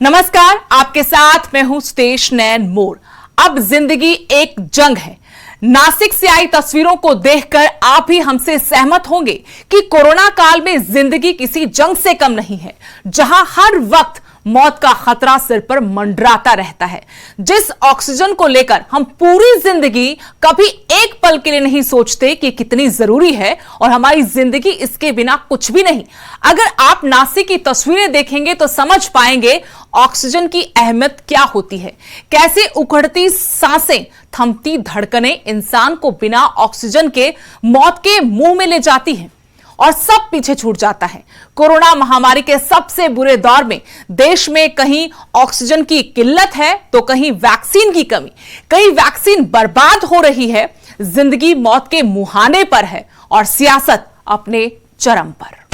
नमस्कार, आपके साथ मैं हूं स्टेश नैन मोर। अब जिंदगी एक जंग है। नासिक से आई तस्वीरों को देखकर आप भी हमसे सहमत होंगे कि कोरोना काल में जिंदगी किसी जंग से कम नहीं है, जहां हर वक्त मौत का खतरा सिर पर मंडराता रहता है। जिस ऑक्सीजन को लेकर हम पूरी जिंदगी कभी एक पल के लिए नहीं सोचते कि कितनी जरूरी है और हमारी जिंदगी इसके बिना कुछ भी नहीं। अगर आप नासिक की तस्वीरें देखेंगे तो समझ पाएंगे ऑक्सीजन की अहमियत क्या होती है, कैसे उखड़ती सांसें, थमती धड़कनें इंसान को बिना ऑक्सीजन के मौत के मुंह में ले जाती हैं और सब पीछे छूट जाता है। कोरोना महामारी के सबसे बुरे दौर में देश में कहीं ऑक्सीजन की किल्लत है तो कहीं वैक्सीन की कमी, कहीं वैक्सीन बर्बाद हो रही है, जिंदगी मौत के मुहाने पर है और सियासत अपने चरम पर।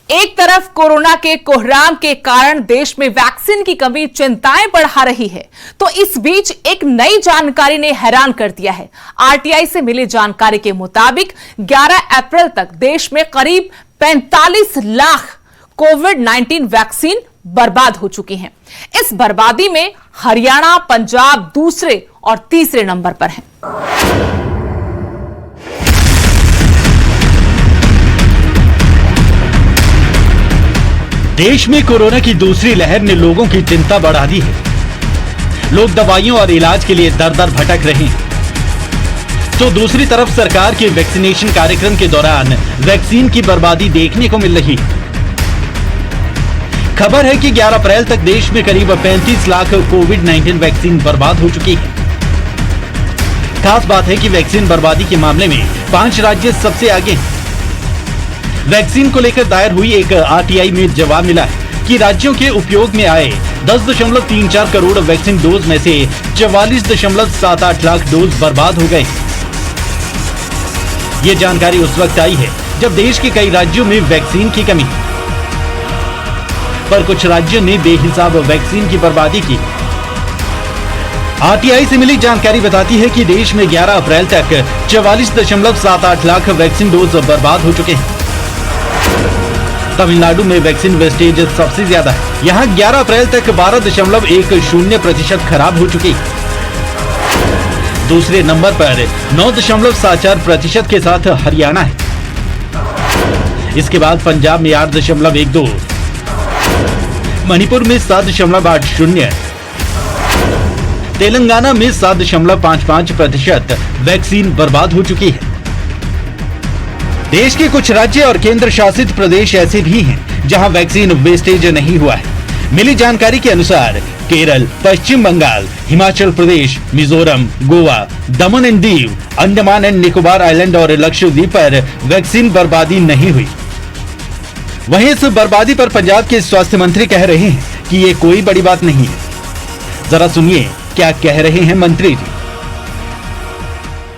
एक तरफ कोरोना के कोहराम के कारण देश में वैक्सीन की कमी चिंताएं बढ़ा रही है, तो इस बीच एक नई जानकारी ने हैरान कर दिया है। आरटीआई से मिली जानकारी के मुताबिक 11 अप्रैल तक देश में करीब 45 लाख कोविड-19 वैक्सीन बर्बाद हो चुकी हैं। इस बर्बादी में हरियाणा, पंजाब दूसरे और तीसरे नंबर पर हैं। देश में कोरोना की दूसरी लहर ने लोगों की चिंता बढ़ा दी है। लोग दवाइयों और इलाज के लिए दर दर भटक रहे हैं, तो दूसरी तरफ सरकार के वैक्सीनेशन कार्यक्रम के दौरान वैक्सीन की बर्बादी देखने को मिल रही है। खबर है कि 11 अप्रैल तक देश में करीब 35 लाख कोविड-19 वैक्सीन बर्बाद हो चुकी है। खास बात है कि वैक्सीन बर्बादी के मामले में 5 राज्य सबसे आगे हैं। वैक्सीन को लेकर दायर हुई एक आरटीआई में जवाब मिला है कि राज्यों के उपयोग में आए 10.34 करोड़ वैक्सीन डोज में से 44.78 लाख डोज बर्बाद हो गए। ये जानकारी उस वक्त आई है जब देश के कई राज्यों में वैक्सीन की कमी, पर कुछ राज्यों ने बेहिसाब वैक्सीन की बर्बादी की। आरटीआई से मिली जानकारी बताती है कि देश में 11 अप्रैल तक 44.78 लाख वैक्सीन डोज बर्बाद हो चुके हैं। तमिलनाडु में वैक्सीन वेस्टेज सबसे ज्यादा है। यहाँ 11 अप्रैल तक 12.10% खराब हो चुकी है। दूसरे नंबर पर 9.74% के साथ हरियाणा है। इसके बाद पंजाब में 8.12, मणिपुर में 7.80, तेलंगाना में 7.55% वैक्सीन बर्बाद हो चुकी है। देश के कुछ राज्य और केंद्र शासित प्रदेश ऐसे भी हैं जहां वैक्सीन वेस्टेज नहीं हुआ है। मिली जानकारी के अनुसार केरल, पश्चिम बंगाल, हिमाचल प्रदेश, मिजोरम, गोवा, दमन and Diu, Andaman and Nicobar island और लक्षद्वीप पर वैक्सीन बर्बादी नहीं हुई। वहीं इस बर्बादी पर पंजाब के स्वास्थ्य मंत्री कह रहे हैं कि ये कोई बड़ी बात नहीं है। जरा सुनिए क्या कह रहे हैं मंत्री जी।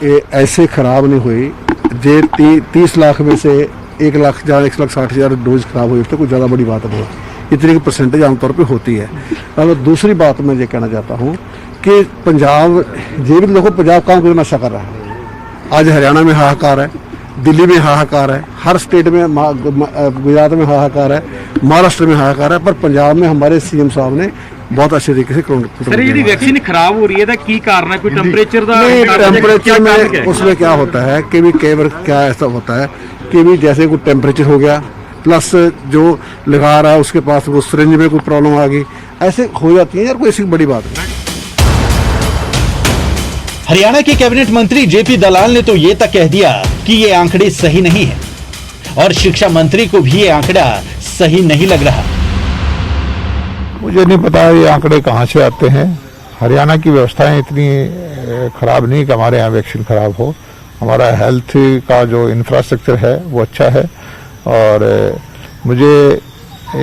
ये ऐसे खराब नहीं हुई जे 30 लाख में से 1 लाख या 1,60,000 डोज खराब हुई, तो कुछ ज़्यादा बड़ी बात नहीं। इतनी की परसेंटेज आमतौर पे होती है। और दूसरी बात मैं ये कहना चाहता हूँ कि पंजाब, ये भी देखो पंजाब काम कोई नशा कर रहा है। आज हरियाणा में हाहाकार है, दिल्ली में हाहाकार है, हर स्टेट में, गुजरात में हाहाकार है, महाराष्ट्र में हाहाकार है, पर पंजाब में हमारे सीएम साहब ने बहुत अच्छे तरीके से सर ये वैक्सीन खराब हो रही है, की कारण है? कोई टेम्परेचर टेम्परेचर में उसमें क्या होता है कि भी कई बार क्या ऐसा होता है कि भी जैसे कोई टेम्परेचर हो गया प्लस जो लगा रहा है उसके पास वो सिरिंज में कोई प्रॉब्लम आ गई, ऐसे हो जाती है यार, कोई ऐसी बड़ी बात नहीं। हरियाणा के कैबिनेट मंत्री जेपी दलाल ने तो ये तक कह दिया कि ये आंकड़े सही नहीं है और शिक्षा मंत्री को भी ये आंकड़ा सही नहीं लग रहा। मुझे नहीं पता ये आंकड़े कहाँ से आते हैं। हरियाणा की व्यवस्थाएं इतनी खराब नहीं कि हमारे यहाँ वैक्सीन खराब हो। हमारा हेल्थ का जो इंफ्रास्ट्रक्चर है वो अच्छा है और मुझे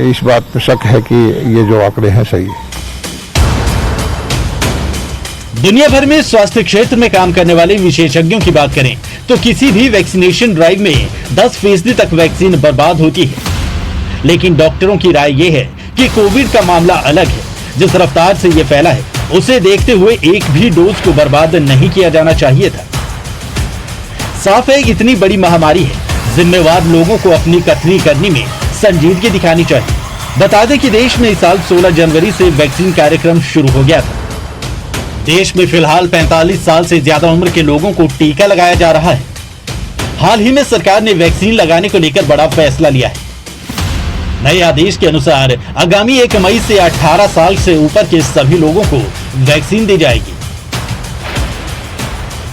इस बात पर शक है कि ये जो आंकड़े हैं सही है। दुनिया भर में स्वास्थ्य क्षेत्र में काम करने वाले विशेषज्ञों की बात करें तो किसी भी वैक्सीनेशन ड्राइव में 10% तक वैक्सीन बर्बाद होती है। लेकिन डॉक्टरों की राय यह है कि कोविड का मामला अलग है। जिस रफ्तार से ये फैला है, उसे देखते हुए एक भी डोज को बर्बाद नहीं किया जाना चाहिए था। साफ है, इतनी बड़ी महामारी है, जिम्मेवार लोगों को अपनी कथनी करने में संजीदगी दिखानी चाहिए। बता दें कि देश में इस साल 16 जनवरी से वैक्सीन कार्यक्रम शुरू हो गया था। देश में फिलहाल 45 साल से ज्यादा उम्र के लोगों को टीका लगाया जा रहा है। हाल ही में सरकार ने वैक्सीन लगाने को लेकर बड़ा फैसला लिया है। नए आदेश के अनुसार आगामी 1 मई से 18 साल से ऊपर के सभी लोगों को वैक्सीन दी जाएगी।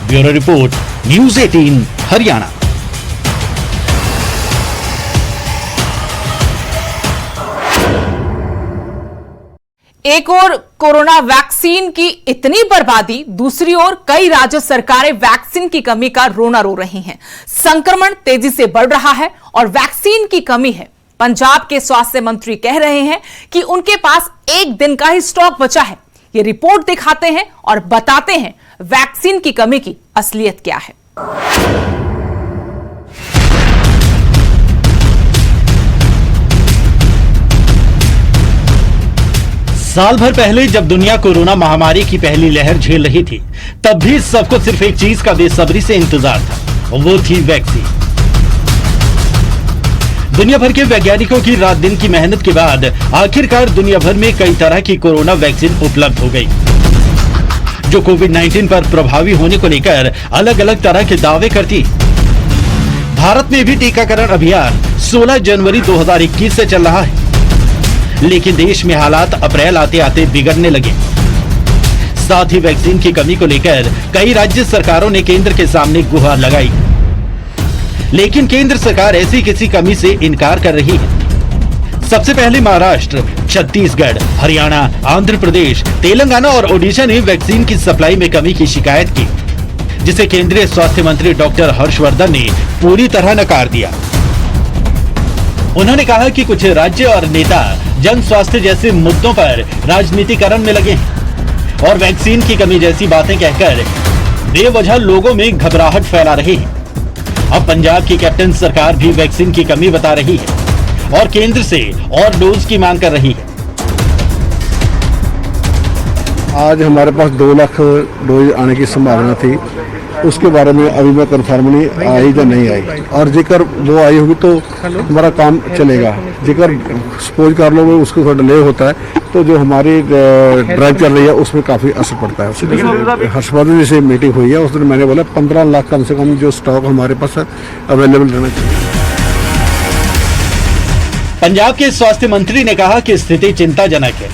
Bureau report, news 18 Haryana. एक ओर कोरोना वैक्सीन की इतनी बर्बादी, दूसरी ओर कई राज्य सरकारें वैक्सीन की कमी का रोना रो रही हैं। संक्रमण तेजी से बढ़ रहा है और वैक्सीन की कमी है। पंजाब के स्वास्थ्य मंत्री कह रहे हैं कि उनके पास 1 दिन का ही स्टॉक बचा है। ये रिपोर्ट दिखाते हैं और बताते हैं वैक्सीन की कमी की असलियत क्या है। साल भर पहले जब दुनिया कोरोना महामारी की पहली लहर झेल रही थी, तब भी सबको सिर्फ एक चीज का बेसब्री से इंतजार था, वो थी वैक्सीन। दुनिया भर के वैज्ञानिकों की रात दिन की मेहनत के बाद आखिरकार दुनिया भर में कई तरह की कोरोना वैक्सीन उपलब्ध हो गई, जो कोविड-19 पर प्रभावी होने को लेकर अलग अलग तरह के दावे करती। भारत में भी टीकाकरण अभियान 16 जनवरी 2021 से चल रहा है, लेकिन देश में हालात अप्रैल आते आते बिगड़ने लगे। साथ ही वैक्सीन की कमी को लेकर कई राज्य सरकारों ने केंद्र के सामने गुहार लगाई, लेकिन केंद्र सरकार ऐसी किसी कमी से इनकार कर रही है। सबसे पहले महाराष्ट्र, छत्तीसगढ़, हरियाणा, आंध्र प्रदेश, तेलंगाना और ओडिशा ने वैक्सीन की सप्लाई में कमी की शिकायत की, जिसे केंद्रीय स्वास्थ्य मंत्री डॉक्टर हर्षवर्धन ने पूरी तरह नकार दिया। उन्होंने कहा कि कुछ राज्य और नेता जन स्वास्थ्य जैसे मुद्दों पर राजनीतिकरण में लगे हैं और वैक्सीन की कमी जैसी बातें कहकर बेवजह लोगों में घबराहट फैला रहे हैं। अब पंजाब की कैप्टन सरकार भी वैक्सीन की कमी बता रही है और केंद्र से और डोज की मांग कर रही है। आज हमारे पास 2 लाख डोज आने की संभावना थी, उसके बारे में अभी मैं कंफर्म नहीं आई या नहीं आई, और जेकर वो आई होगी तो हमारा काम चलेगा। जेकर सपोज कर लो उसको थोड़ा डिले होता है तो जो हमारी ड्राइव चल रही है उसमें काफ़ी असर पड़ता है। हर्षवर्धन से मीटिंग हुई है, उस दिन मैंने बोला 15 लाख कम से कम जो स्टॉक हमारे पास अवेलेबल रहना चाहिए। पंजाब के स्वास्थ्य मंत्री ने कहा कि स्थिति चिंताजनक है।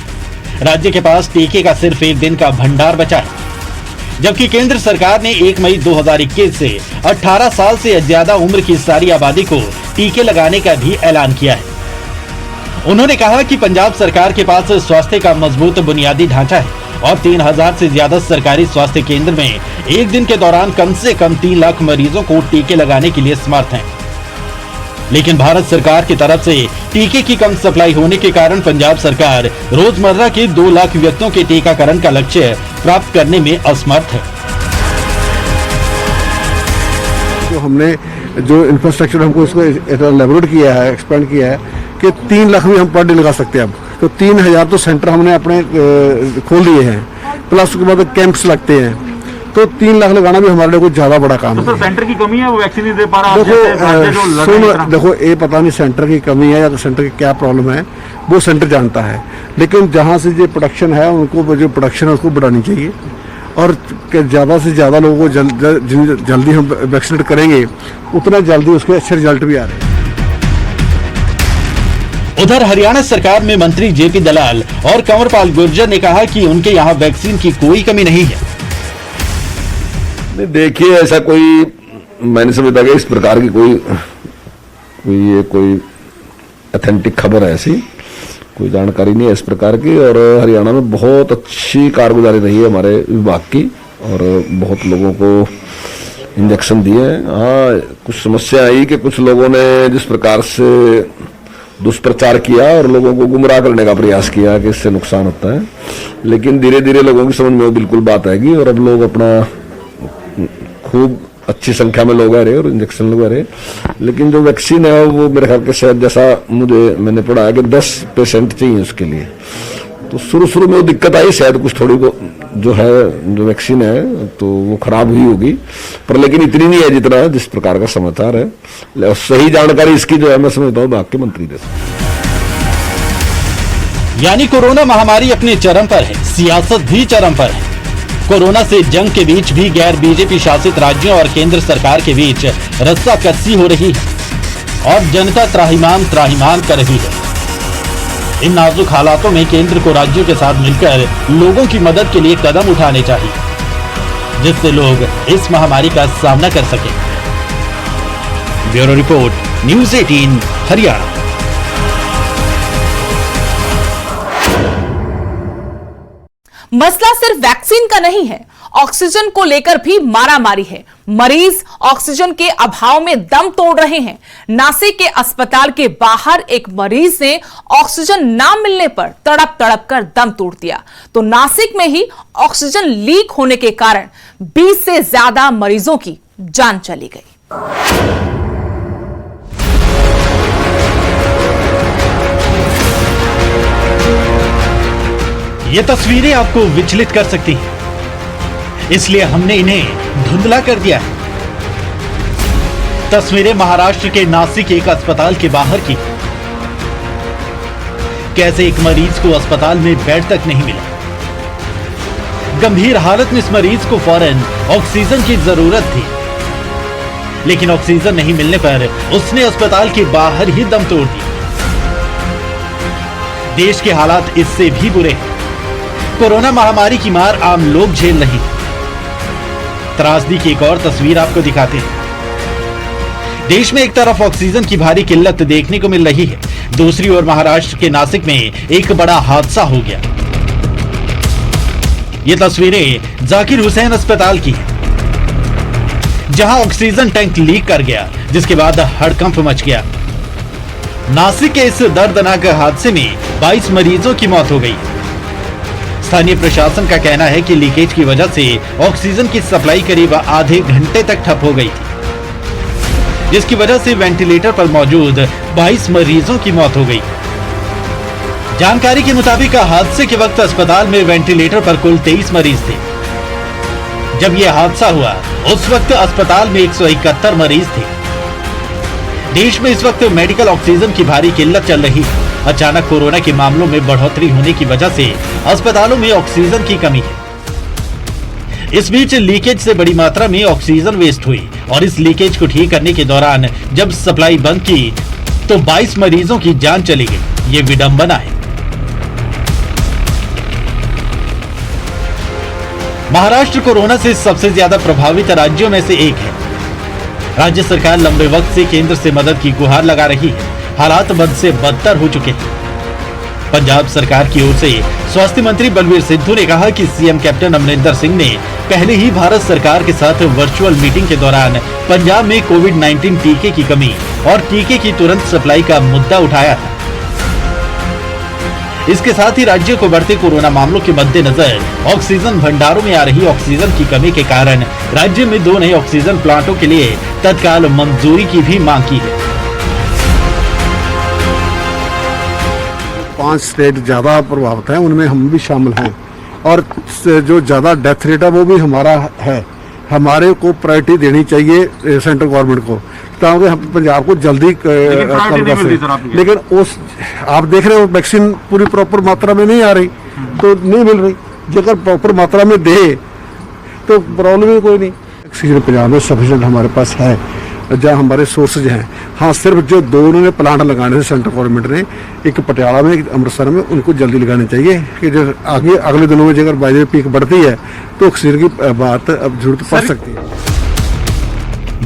राज्य के पास टीके का सिर्फ 1 दिन का भंडार बचा है, जबकि केंद्र सरकार ने 1 मई 2021 से 18 साल से ज्यादा उम्र की सारी आबादी को टीके लगाने का भी ऐलान किया है। उन्होंने कहा कि पंजाब सरकार के पास स्वास्थ्य का मजबूत बुनियादी ढांचा है और 3000 से ज्यादा सरकारी स्वास्थ्य केंद्र में 1 दिन के दौरान कम से कम 3 लाख मरीजों को टीके लगाने के लिए समर्थ हैं। लेकिन भारत सरकार की तरफ से टीके की कम सप्लाई होने के कारण पंजाब सरकार रोजमर्रा के 2 लाख व्यक्तियों के टीकाकरण का लक्ष्य प्राप्त करने में असमर्थ है। तो हमने जो इंफ्रास्ट्रक्चर हमको उसको एलेबोरेट किया है, एक्सपेंड किया है कि 3 लाख भी हम पर डे लगा सकते हैं। अब तो 3000 तो सेंटर हमने अपने खोल दिए हैं, प्लस उसके बाद कैंप्स लगते हैं, तो 3 लाख लगाना भी हमारे लिए कुछ ज्यादा बड़ा काम है। तो सेंटर की कमी है, वो वैक्सीन नहीं दे पा रहा। देखो ये पता नहीं सेंटर की कमी है या तो सेंटर की क्या प्रॉब्लम है, वो सेंटर जानता है। लेकिन जहाँ से जो प्रोडक्शन है उनको जो प्रोडक्शन है उसको बढ़ानी चाहिए और ज़्यादा से ज़्यादा लोगों को जल्दी हम वैक्सीनेट करेंगे उतना जल्दी उसके अच्छे रिजल्ट भी आ रहे हैं। उधर हरियाणा सरकार में मंत्री जेपी दलाल और कंवरपाल गुर्जर ने कहा कि उनके यहाँ वैक्सीन की कोई कमी नहीं है। देखिए, ऐसा कोई मैंने समझता कि इस प्रकार की कोई ऑथेंटिक खबर है, ऐसी कोई जानकारी नहीं है इस प्रकार की। और हरियाणा में बहुत अच्छी कारगुजारी रही है हमारे विभाग की और बहुत लोगों को इंजेक्शन दिए। हाँ, कुछ समस्या आई कि कुछ लोगों ने जिस प्रकार से दुष्प्रचार किया और लोगों को गुमराह करने का प्रयास किया कि इससे नुकसान होता है, लेकिन धीरे धीरे लोगों की समझ में बिल्कुल बात आएगी और अब लोग अपना खूब अच्छी संख्या में लोग आ रहे और इंजेक्शन लगा रहे। लेकिन जो वैक्सीन है वो मेरे ख्याल के शायद जैसा मैंने पढ़ा है कि 10 पेशेंट चाहिए उसके लिए, तो शुरू में वो दिक्कत आई, शायद कुछ थोड़ी जो वैक्सीन है तो वो खराब हुई होगी, पर लेकिन इतनी नहीं है जितना जिस प्रकार का समाचार है। सही जानकारी इसकी जो है मैं समझता हूँ भाग के मंत्री दे सकते। यानी कोरोना महामारी अपने चरम पर है, सियासत भी चरम पर है। कोरोना से जंग के बीच भी गैर बीजेपी शासित राज्यों और केंद्र सरकार के बीच रस्साकसी हो रही है और जनता त्राहिमाम कर रही है। इन नाजुक हालातों में केंद्र को राज्यों के साथ मिलकर लोगों की मदद के लिए कदम उठाने चाहिए, जिससे लोग इस महामारी का सामना कर सकें। Bureau report, news 18 Haryana. मसला सिर्फ वैक्सीन का नहीं है, ऑक्सीजन को लेकर भी मारामारी है। मरीज ऑक्सीजन के अभाव में दम तोड़ रहे हैं। नासिक के अस्पताल के बाहर एक मरीज ने ऑक्सीजन ना मिलने पर तड़प कर दम तोड़ दिया। तो नासिक में ही ऑक्सीजन लीक होने के कारण 20 से ज्यादा मरीजों की जान चली गई। ये तस्वीरें आपको विचलित कर सकती हैं, इसलिए हमने इन्हें धुंधला कर दिया है। तस्वीरें महाराष्ट्र के नासिक एक अस्पताल के बाहर की। कैसे एक मरीज को अस्पताल में बेड तक नहीं मिला। गंभीर हालत में इस मरीज को फौरन ऑक्सीजन की जरूरत थी, लेकिन ऑक्सीजन नहीं मिलने पर उसने अस्पताल के बाहर ही दम तोड़ दिया। देश के हालात इससे भी बुरे हैं। कोरोना महामारी की मार आम लोग झेल रहे हैं। त्रासदी की एक और तस्वीर आपको दिखाते हैं। देश में एक तरफ ऑक्सीजन की भारी किल्लत देखने को मिल रही है, दूसरी ओर महाराष्ट्र के नासिक में एक बड़ा हादसा हो गया। ये तस्वीरें जाकिर हुसैन अस्पताल की हैं, जहां ऑक्सीजन टैंक लीक कर गया, जिसके बाद हड़कंप मच गया। नासिक के इस दर्दनाक हादसे में 22 मरीजों की मौत हो गई। स्थानीय प्रशासन का कहना है कि लीकेज की वजह से ऑक्सीजन की सप्लाई करीब आधे घंटे तक ठप हो गई थी, जिसकी वजह से वेंटिलेटर पर मौजूद 22 मरीजों की मौत हो गई। जानकारी के मुताबिक हादसे के वक्त अस्पताल में वेंटिलेटर पर कुल 23 मरीज थे। जब यह हादसा हुआ उस वक्त अस्पताल में 171 मरीज थे। देश में इस वक्त मेडिकल ऑक्सीजन की भारी किल्लत चल रही है। अचानक कोरोना के मामलों में बढ़ोतरी होने की वजह से अस्पतालों में ऑक्सीजन की कमी है। इस बीच लीकेज से बड़ी मात्रा में ऑक्सीजन वेस्ट हुई और इस लीकेज को ठीक करने के दौरान जब सप्लाई बंद की तो 22 मरीजों की जान चली गई। ये विडंबना है। महाराष्ट्र कोरोना से सबसे ज्यादा प्रभावित राज्यों में से एक है। राज्य सरकार लंबे वक्त से केंद्र से मदद की गुहार लगा रही है। हालात बद से बदतर हो चुके हैं। पंजाब सरकार की ओर से स्वास्थ्य मंत्री बलवीर सिद्धू ने कहा कि सीएम कैप्टन अमरिंदर सिंह ने पहले ही भारत सरकार के साथ वर्चुअल मीटिंग के दौरान पंजाब में कोविड-19 टीके की कमी और टीके की तुरंत सप्लाई का मुद्दा उठाया था। इसके साथ ही राज्य को बढ़ते कोरोना मामलों के मद्देनजर ऑक्सीजन भंडारों में आ रही ऑक्सीजन की कमी के कारण राज्य में 2 नए ऑक्सीजन प्लांटों के लिए तत्काल मंजूरी की भी मांग की है। 5 स्टेट ज़्यादा प्रभावित हैं, उनमें हम भी शामिल हैं और जो ज़्यादा डेथ रेट है वो भी हमारा है। हमारे को प्रायोरिटी देनी चाहिए सेंट्रल गवर्नमेंट को, ताकि हम पंजाब को जल्दी कम कर सकें। लेकिन उस आप देख रहे हो वैक्सीन पूरी प्रॉपर मात्रा में नहीं आ रही, तो नहीं मिल रही। जेकर प्रॉपर मात्रा में दे तो प्रॉब्लम ही कोई नहीं। ऑक्सीजन पंजाब में सफिशिएंट हमारे पास है, जहाँ हमारे सोर्सेज हैं। हाँ, सिर्फ जो 2 उन्होंने प्लांट लगाने थे सेंट्रल गवर्नमेंट ने, एक पटियाला में एक अमृतसर में, उनको जल्दी लगाने चाहिए कि जो आगे अगले दिनों में अगर बाई पीक बढ़ती है तो ऑक्सीजन की बात अब जरूरत पड़ सकती है।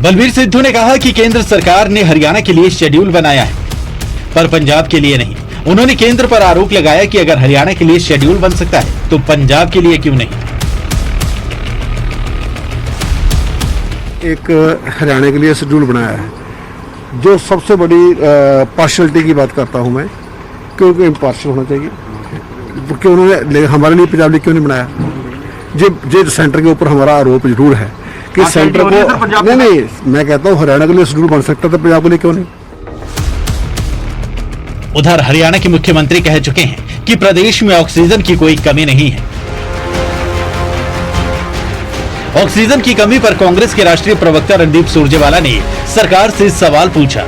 बलवीर सिद्धू ने कहा कि केंद्र सरकार ने हरियाणा के लिए शेड्यूल बनाया है, पर पंजाब के लिए नहीं। उन्होंने केंद्र पर आरोप लगाया कि अगर हरियाणा के लिए शेड्यूल बन सकता है तो पंजाब के लिए क्यों नहीं। एक हरियाणा के लिए शेड्यूल बनाया है। जो सबसे बड़ी पार्शलिटी की बात करता हूं मैं, क्योंकि इम्पार्शल होना चाहिए, क्योंकि उन्होंने हमारे लिए पंजाब लिए क्यों नहीं बनाया। जो सेंटर के ऊपर हमारा आरोप जरूर है कि सेंटर को नहीं, मैं कहता हूँ हरियाणा के लिए शेड्यूल बन सकता था, पंजाब के लिए क्यों नहीं। उधर हरियाणा के मुख्यमंत्री कह चुके हैं कि प्रदेश में ऑक्सीजन की कोई कमी नहीं है। ऑक्सीजन की कमी पर कांग्रेस के राष्ट्रीय प्रवक्ता रणदीप सुरजेवाला ने सरकार से सवाल पूछा।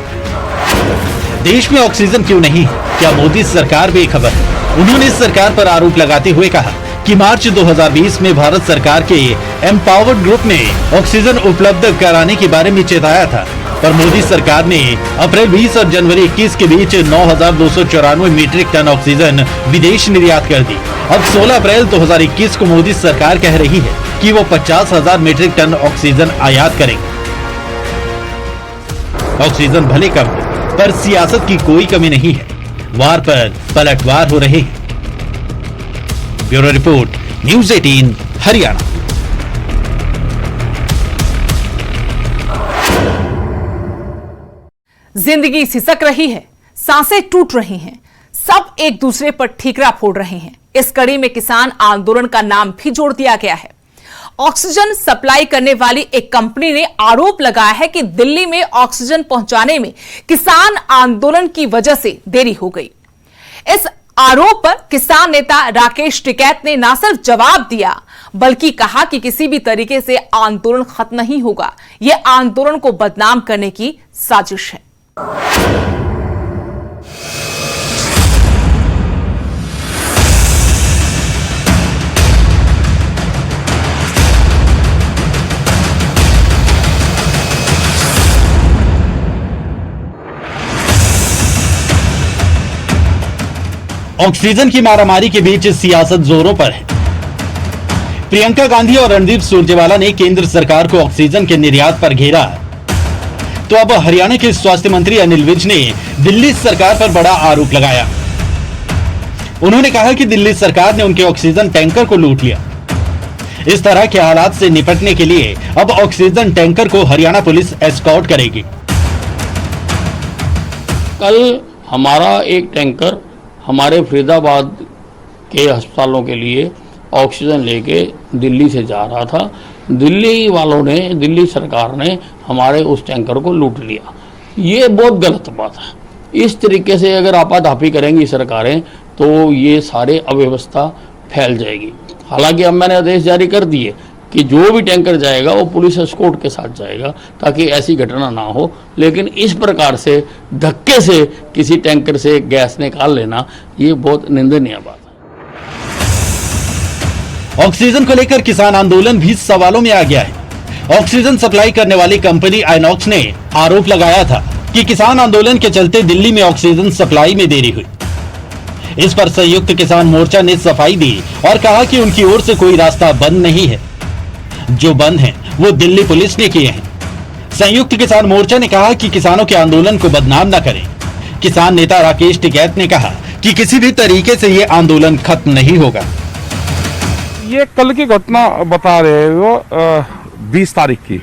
देश में ऑक्सीजन क्यों नहीं, क्या मोदी सरकार बेखबर है? उन्होंने सरकार पर आरोप लगाते हुए कहा कि मार्च 2020 में भारत सरकार के एम्पावर्ड ग्रुप ने ऑक्सीजन उपलब्ध कराने के बारे में चेताया था, पर मोदी सरकार ने अप्रैल 20 और जनवरी 21 के बीच 9,294 मीट्रिक टन ऑक्सीजन विदेश निर्यात कर दी। अब 16 अप्रैल 2021 को मोदी सरकार कह रही है कि वो 50,000 मीट्रिक टन ऑक्सीजन आयात करेंगे। ऑक्सीजन भले कम हो, पर सियासत की कोई कमी नहीं है। वार पर पलटवार हो रहे हैं। Bureau report, news 18 Haryana. जिंदगी सिसक रही है, सांसें टूट रही हैं, सब एक दूसरे पर ठीकरा फोड़ रहे हैं। इस कड़ी में किसान आंदोलन का नाम भी जोड़ दिया गया है। ऑक्सीजन सप्लाई करने वाली एक कंपनी ने आरोप लगाया है कि दिल्ली में ऑक्सीजन पहुंचाने में किसान आंदोलन की वजह से देरी हो गई। इस आरोप पर किसान नेता राकेश टिकैत ने न सिर्फ जवाब दिया, बल्कि कहा कि किसी भी तरीके से आंदोलन खत्म नहीं होगा। यह आंदोलन को बदनाम करने की साजिश है। ऑक्सीजन की मारामारी के बीच सियासत जोरों पर है। प्रियंका गांधी और रणदीप सुरजेवाला ने केंद्र सरकार को ऑक्सीजन के निर्यात पर घेरा, तो अब हरियाणा के स्वास्थ्य मंत्री अनिल विज ने दिल्ली सरकार पर बड़ा आरोप लगाया। उन्होंने कहा कि दिल्ली सरकार ने उनके ऑक्सीजन टैंकर को लूट लिया। इस तरह के हालात से निपटने के लिए अब ऑक्सीजन टैंकर को हरियाणा पुलिस एस्कॉर्ट करेगी। कल हमारा एक टैंकर हमारे फरीदाबाद के अस्पतालों के लिए ऑक्सीजन लेके दिल्ली से जा रहा था। दिल्ली वालों ने, दिल्ली सरकार ने हमारे उस टैंकर को लूट लिया। ये बहुत गलत बात है। इस तरीके से अगर आपाधापी करेंगी सरकारें तो ये सारे अव्यवस्था फैल जाएगी। हालांकि अब मैंने आदेश जारी कर दिए कि जो भी टैंकर जाएगा वो पुलिस एस्कॉर्ट के साथ जाएगा ताकि ऐसी घटना ना हो। लेकिन इस प्रकार से धक्के से किसी टैंकर से गैस निकाल लेना ये बहुत निंदनीय बात है। ऑक्सीजन को लेकर किसान आंदोलन भी सवालों में आ गया है। ऑक्सीजन सप्लाई करने वाली कंपनी आइनॉक्स ने आरोप लगाया था कि किसान आंदोलन के चलते दिल्ली में ऑक्सीजन सप्लाई में देरी हुई। इस पर संयुक्त किसान मोर्चा ने सफाई दी और कहा कि उनकी ओर से कोई रास्ता बंद नहीं है, जो बंद है वो दिल्ली पुलिस ने किए हैं। संयुक्त किसान मोर्चा ने कहा कि किसानों के आंदोलन को बदनाम न करें। किसान नेता राकेश टिकैत ने कहा कि किसी भी तरीके से ये आंदोलन खत्म नहीं होगा। ये कल की घटना बता रहे हो 20 तारीख की,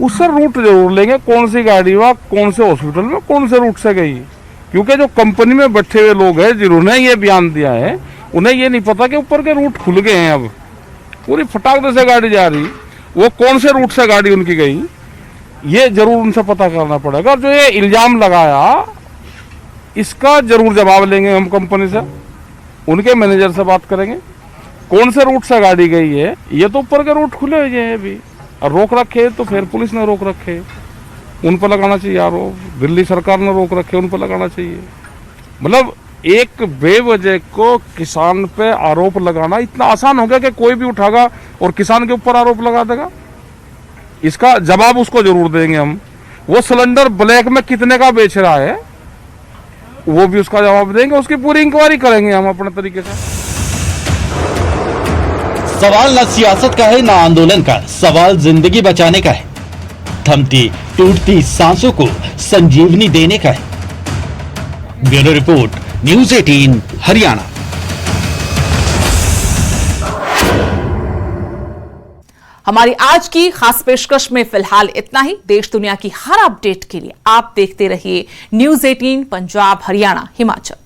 उससे रूट जरूर लेंगे, कौन सी गाड़ी हुआ, कौन से हॉस्पिटल में, कौन से रूट से गई। क्योंकि जो कंपनी में बैठे हुए लोग हैं जिन्होंने ये बयान दिया है, उन्हें ये नहीं पता कि ऊपर के रूट खुल गए हैं। अब पूरी फटाक से गाड़ी जा रही, वो कौन से रूट से गाड़ी उनकी गई, ये जरूर उनसे पता करना पड़ेगा। और जो ये इल्जाम लगाया, इसका जरूर जवाब लेंगे हम कंपनी से, उनके मैनेजर से बात करेंगे कौन से रूट से गाड़ी गई है। ये तो ऊपर के रूट खुले हुए हैं अभी, और रोक रखे तो फिर पुलिस ने रोक रखे, उन पर लगाना चाहिए आरोप। दिल्ली सरकार ने रोक रखे, उन पर लगाना चाहिए। मतलब एक बेवजह को किसान पे आरोप लगाना इतना आसान हो गया कि कोई भी उठागा और किसान के ऊपर आरोप लगा देगा। इसका जवाब उसको जरूर देंगे हम। वो सिलेंडर ब्लैक में कितने का बेच रहा है वो भी उसका जवाब देंगे, उसकी पूरी इंक्वायरी करेंगे हम अपने तरीके से। सवाल न सियासत का है, न आंदोलन का, सवाल जिंदगी बचाने का है। थमती टूटती सांसों को संजीवनी देने का है। Bureau report, news 18 Haryana. हमारी आज की खास पेशकश में फिलहाल इतना ही। देश दुनिया की हर अपडेट के लिए आप देखते रहिए न्यूज़ 18 पंजाब, हरियाणा, हिमाचल।